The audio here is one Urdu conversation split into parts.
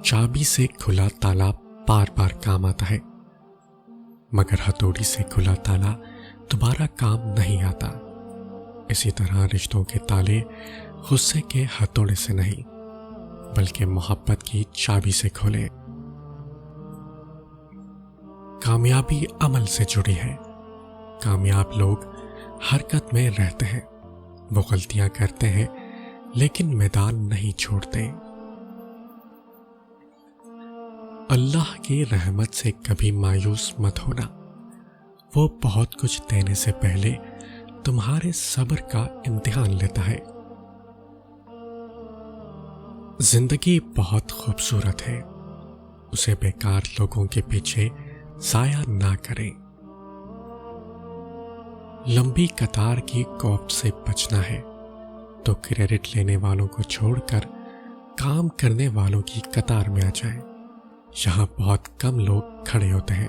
چابی سے کھلا تالا بار بار کام آتا ہے، مگر ہتھوڑی سے کھلا تالا دوبارہ کام نہیں آتا۔ اسی طرح رشتوں کے تالے غصے کے ہتھوڑے سے نہیں بلکہ محبت کی چابی سے کھولے۔ کامیابی عمل سے جڑی ہے۔ کامیاب لوگ حرکت میں رہتے ہیں، وہ غلطیاں کرتے ہیں لیکن میدان نہیں چھوڑتے۔ اللہ کی رحمت سے کبھی مایوس مت ہونا، وہ بہت کچھ دینے سے پہلے تمہارے صبر کا امتحان لیتا ہے۔ زندگی بہت خوبصورت ہے، اسے بیکار لوگوں کے پیچھے ضائع نہ کریں۔ لمبی قطار کی کوفت سے بچنا ہے تو کریڈٹ لینے والوں کو چھوڑ کر کام کرنے والوں کی قطار میں آ جائیں، یہاں بہت کم لوگ کھڑے ہوتے ہیں۔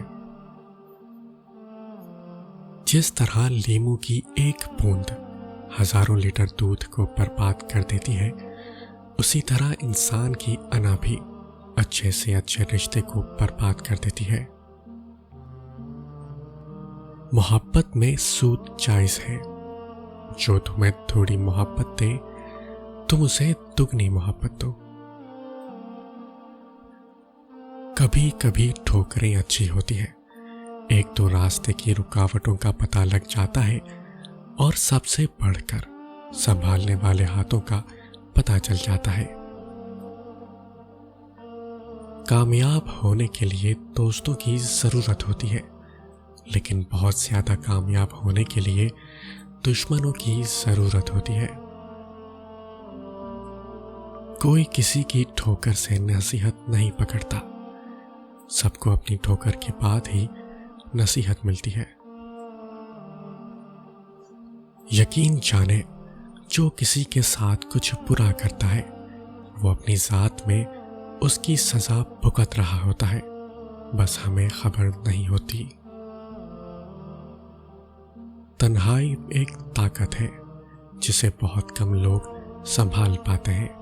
جس طرح لیمو کی ایک بوند ہزاروں لیٹر دودھ کو برباد کر دیتی ہے، اسی طرح انسان کی انا بھی اچھے سے اچھے رشتے کو برباد کر دیتی ہے۔ محبت میں سود جائز ہے، جو تمہیں تھوڑی محبت دے تم اسے دگنی محبت دو۔ کبھی کبھی ٹھوکریں اچھی ہوتی ہیں، ایک تو راستے کی رکاوٹوں کا پتہ لگ جاتا ہے اور سب سے بڑھ کر سنبھالنے والے ہاتھوں کا پتہ چل جاتا ہے۔ کامیاب ہونے کے لیے دوستوں کی ضرورت ہوتی ہے، لیکن بہت زیادہ کامیاب ہونے کے لیے دشمنوں کی ضرورت ہوتی ہے۔ کوئی کسی کی ٹھوکر سے نصیحت نہیں پکڑتا، سب کو اپنی ٹھوکر کے بعد ہی نصیحت ملتی ہے۔ یقین جانے جو کسی کے ساتھ کچھ برا کرتا ہے وہ اپنی ذات میں اس کی سزا بھگت رہا ہوتا ہے، بس ہمیں خبر نہیں ہوتی۔ تنہائی ایک طاقت ہے جسے بہت کم لوگ سنبھال پاتے ہیں۔